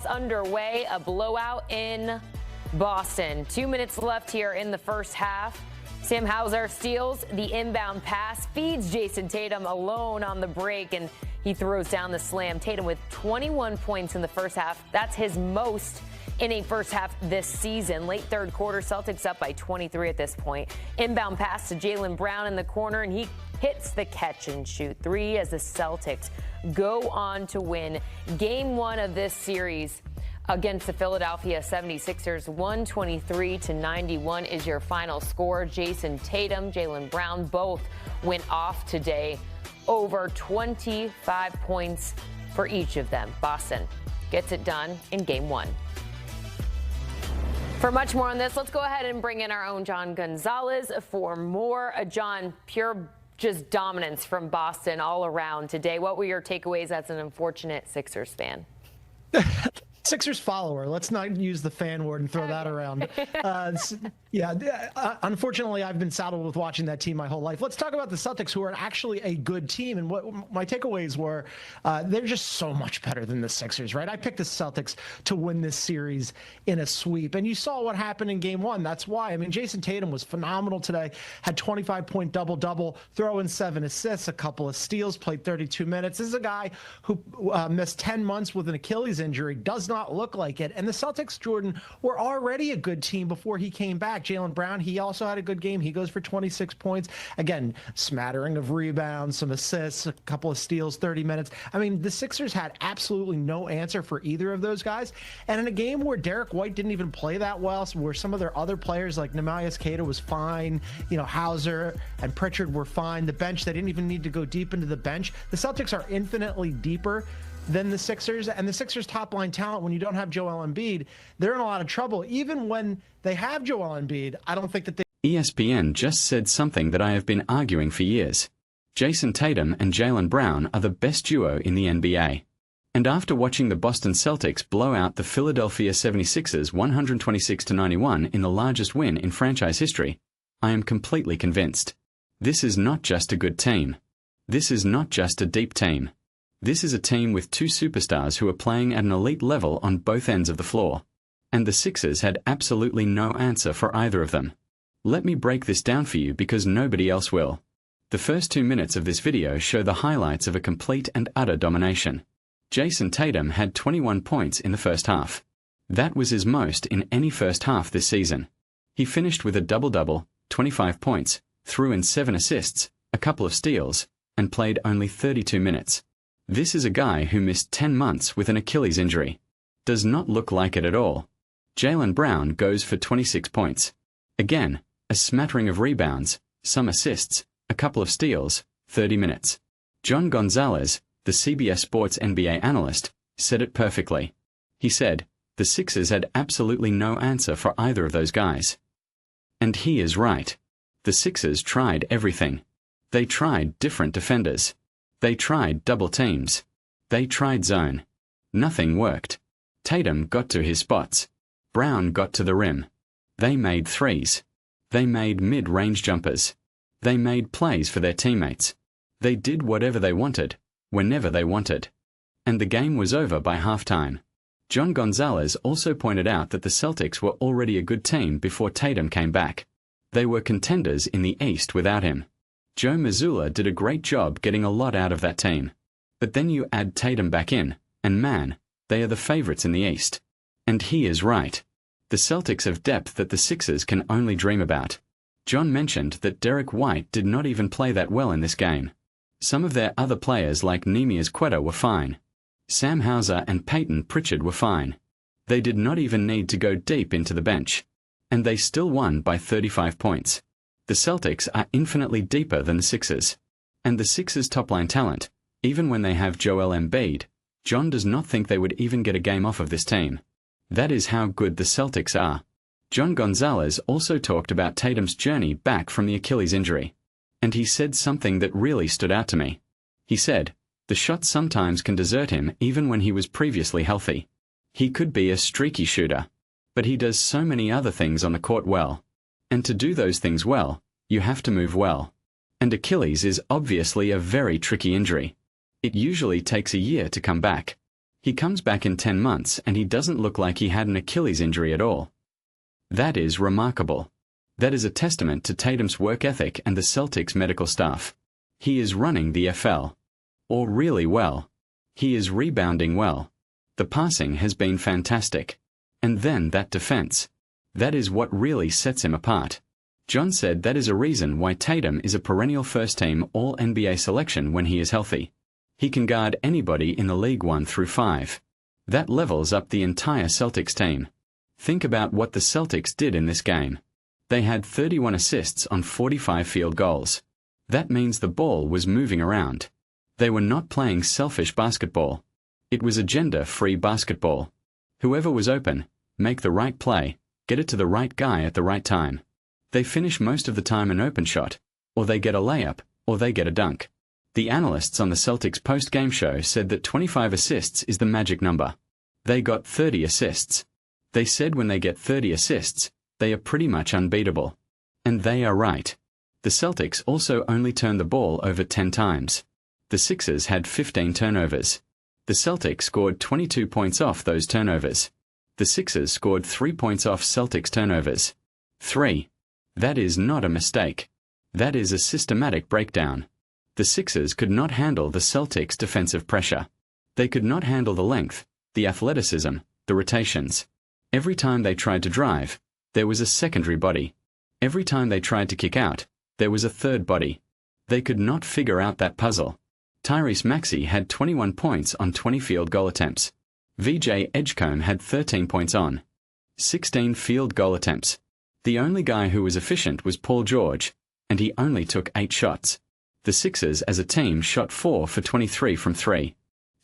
Underway, a blowout in Boston. 2 minutes left here in the first half. Sam Hauser steals the inbound pass, feeds Jason Tatum alone on the break, and he throws down the slam. Tatum with 21 points in the first half. That's his most in a first half this season. Late third quarter, Celtics up by 23 at this point. Inbound pass to Jaylen Brown in the corner, and he hits the catch and shoot three as the Celtics go on to win game one of this series against the Philadelphia 76ers. 123-91 is your final score. Jason Tatum, Jaylen Brown both went off today. Over 25 points for each of them. Boston gets it done in game one. For much more on this, let's go ahead and bring in our own John Gonzalez for more. John, pure just dominance from Boston all around today. What were your takeaways as an unfortunate Sixers fan? Sixers follower. Let's not use the fan word and throw that around. Unfortunately, I've been saddled with watching that team my whole life. Let's talk about the Celtics, who are actually a good team. And what my takeaways were, they're just so much better than the Sixers, right? I picked the Celtics to win this series in a sweep. And you saw what happened in game one. That's why. I mean, Jason Tatum was phenomenal today, had 25-point double-double, throw in 7 assists, a couple of steals, played 32 minutes. This is a guy who missed 10 months with an Achilles injury, does not look like it. And the Celtics, Jordan, were already a good team before he came back. Jaylen Brown, he also had a good game. He goes for 26 points. Again, smattering of rebounds, some assists, a couple of steals, 30 minutes. I mean, the Sixers had absolutely no answer for either of those guys. And in a game where Derek White didn't even play that well, where some of their other players like Neemias Queta was fine, Hauser and Pritchard were fine. The bench, they didn't even need to go deep into the bench. The Celtics are infinitely deeper than the Sixers, and the Sixers' top-line talent, when you don't have Joel Embiid, they're in a lot of trouble. Even when they have Joel Embiid, I don't think that they... ESPN just said something that I have been arguing for years. Jason Tatum and Jaylen Brown are the best duo in the NBA. And after watching the Boston Celtics blow out the Philadelphia 76ers 126-91 in the largest win in franchise history, I am completely convinced. This is not just a good team. This is not just a deep team. This is a team with two superstars who are playing at an elite level on both ends of the floor. And the Sixers had absolutely no answer for either of them. Let me break this down for you because nobody else will. The first 2 minutes of this video show the highlights of a complete and utter domination. Jason Tatum had 21 points in the first half. That was his most in any first half this season. He finished with a double-double, 25 points, threw in 7 assists, a couple of steals, and played only 32 minutes. This is a guy who missed 10 months with an Achilles injury. Does not look like it at all. Jaylen Brown goes for 26 points. Again, a smattering of rebounds, some assists, a couple of steals, 30 minutes. John Gonzalez, the CBS Sports NBA analyst, said it perfectly. He said, the Sixers had absolutely no answer for either of those guys. And he is right. The Sixers tried everything. They tried different defenders. They tried double teams. They tried zone. Nothing worked. Tatum got to his spots. Brown got to the rim. They made threes. They made mid-range jumpers. They made plays for their teammates. They did whatever they wanted, whenever they wanted. And the game was over by halftime. John Gonzalez also pointed out that the Celtics were already a good team before Tatum came back. They were contenders in the East without him. Joe Mazzulla did a great job getting a lot out of that team. But then you add Tatum back in, and man, they are the favorites in the East. And he is right. The Celtics have depth that the Sixers can only dream about. John mentioned that Derek White did not even play that well in this game. Some of their other players like Neemias Queta were fine. Sam Hauser and Peyton Pritchard were fine. They did not even need to go deep into the bench. And they still won by 35 points. The Celtics are infinitely deeper than the Sixers. And the Sixers' top-line talent, even when they have Joel Embiid, John does not think they would even get a game off of this team. That is how good the Celtics are. John Gonzalez also talked about Tatum's journey back from the Achilles injury. And he said something that really stood out to me. He said, the shot sometimes can desert him even when he was previously healthy. He could be a streaky shooter. But he does so many other things on the court well. And to do those things well, you have to move well. And Achilles is obviously a very tricky injury. It usually takes a year to come back. He comes back in 10 months and he doesn't look like he had an Achilles injury at all. That is remarkable. That is a testament to Tatum's work ethic and the Celtics medical staff. He is running the FL. Or really well. He is rebounding well. The passing has been fantastic. And then that defense. That is what really sets him apart. John said that is a reason why Tatum is a perennial first-team All-NBA selection when he is healthy. He can guard anybody in the league 1 through 5. That levels up the entire Celtics team. Think about what the Celtics did in this game. They had 31 assists on 45 field goals. That means the ball was moving around. They were not playing selfish basketball. It was agenda-free basketball. Whoever was open, make the right play, get it to the right guy at the right time. They finish most of the time an open shot, or they get a layup, or they get a dunk. The analysts on the Celtics post-game show said that 25 assists is the magic number. They got 30 assists. They said when they get 30 assists, they are pretty much unbeatable. And they are right. The Celtics also only turned the ball over 10 times. The Sixers had 15 turnovers. The Celtics scored 22 points off those turnovers. The Sixers scored 3 points off Celtics turnovers. 3. That is not a mistake. That is a systematic breakdown. The Sixers could not handle the Celtics' defensive pressure. They could not handle the length, the athleticism, the rotations. Every time they tried to drive, there was a secondary body. Every time they tried to kick out, there was a third body. They could not figure out that puzzle. Tyrese Maxey had 21 points on 20 field goal attempts. VJ Edgecombe had 13 points on 16 field goal attempts. The only guy who was efficient was Paul George, and he only took 8 shots. The Sixers as a team shot 4 for 23 from 3.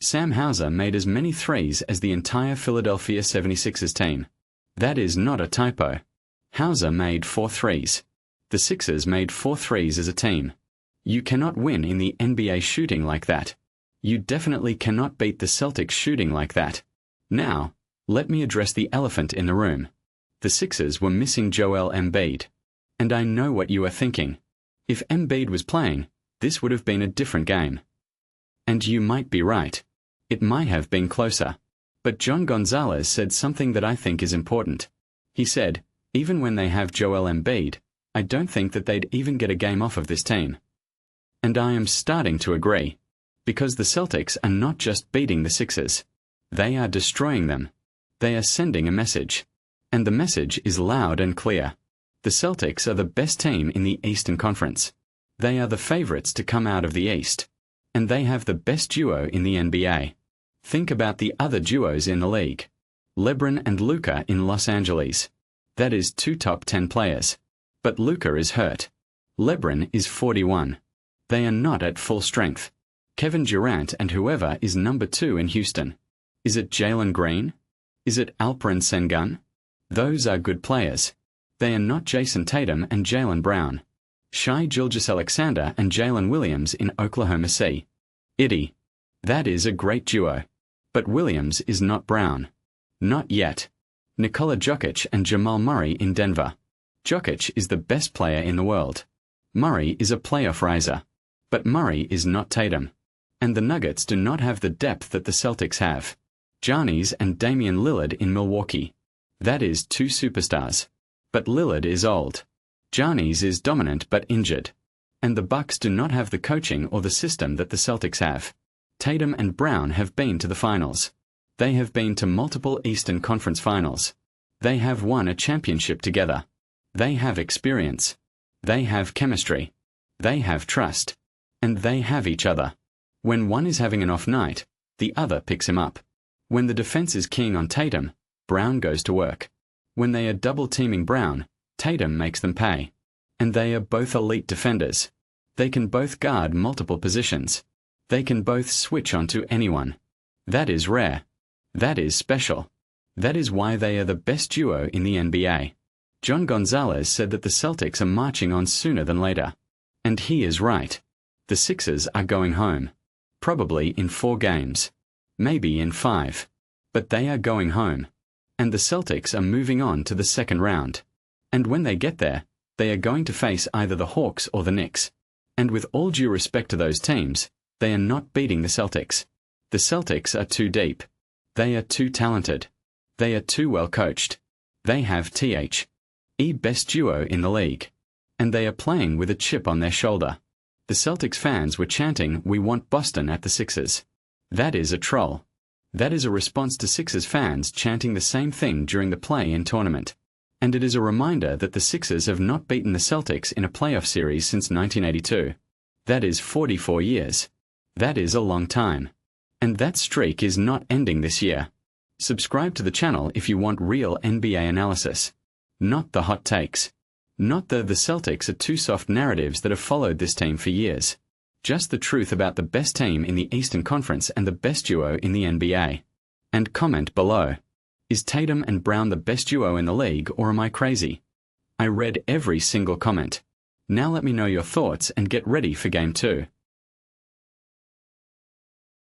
Sam Hauser made as many threes as the entire Philadelphia 76ers team. That is not a typo. Hauser made 4 threes. The Sixers made 4 threes as a team. You cannot win in the NBA shooting like that. You definitely cannot beat the Celtics shooting like that. Now, let me address the elephant in the room. The Sixers were missing Joel Embiid. And I know what you are thinking. If Embiid was playing, this would have been a different game. And you might be right. It might have been closer. But John Gonzalez said something that I think is important. He said, even when they have Joel Embiid, I don't think that they'd even get a game off of this team. And I am starting to agree. Because the Celtics are not just beating the Sixers. They are destroying them. They are sending a message. And the message is loud and clear. The Celtics are the best team in the Eastern Conference. They are the favorites to come out of the East. And they have the best duo in the NBA. Think about the other duos in the league. LeBron and Luka in Los Angeles. That is 2 top 10 players. But Luka is hurt. LeBron is 41. They are not at full strength. Kevin Durant and whoever is number 2 in Houston. Is it Jalen Green? Is it Alperen Sengun? Those are good players. They are not Jason Tatum and Jaylen Brown. Shai Gilgeous-Alexander and Jalen Williams in Oklahoma City. Itty. That is a great duo. But Williams is not Brown. Not yet. Nikola Jokic and Jamal Murray in Denver. Jokic is the best player in the world. Murray is a playoff riser. But Murray is not Tatum. And the Nuggets do not have the depth that the Celtics have. Giannis and Damian Lillard in Milwaukee. That is 2 superstars. But Lillard is old. Giannis is dominant but injured. And the Bucks do not have the coaching or the system that the Celtics have. Tatum and Brown have been to the finals. They have been to multiple Eastern Conference finals. They have won a championship together. They have experience. They have chemistry. They have trust. And they have each other. When one is having an off night, the other picks him up. When the defense is keying on Tatum, Brown goes to work. When they are double-teaming Brown, Tatum makes them pay. And they are both elite defenders. They can both guard multiple positions. They can both switch onto anyone. That is rare. That is special. That is why they are the best duo in the NBA. John Gonzalez said that the Celtics are marching on sooner than later. And he is right. The Sixers are going home. Probably in 4 games. Maybe in 5. But they are going home. And the Celtics are moving on to the second round. And when they get there, they are going to face either the Hawks or the Knicks. And with all due respect to those teams, they are not beating the Celtics. The Celtics are too deep. They are too talented. They are too well coached. They have the best duo in the league. And they are playing with a chip on their shoulder. The Celtics fans were chanting, "We want Boston at the Sixers." That is a troll. That is a response to Sixers fans chanting the same thing during the play-in tournament. And it is a reminder that the Sixers have not beaten the Celtics in a playoff series since 1982. That is 44 years. That is a long time. And that streak is not ending this year. Subscribe to the channel if you want real NBA analysis. Not the hot takes. Not the Celtics are too soft narratives that have followed this team for years. Just the truth about the best team in the Eastern Conference and the best duo in the NBA. And comment below. Is Tatum and Brown the best duo in the league, or am I crazy? I read every single comment. Now let me know your thoughts and get ready for Game 2.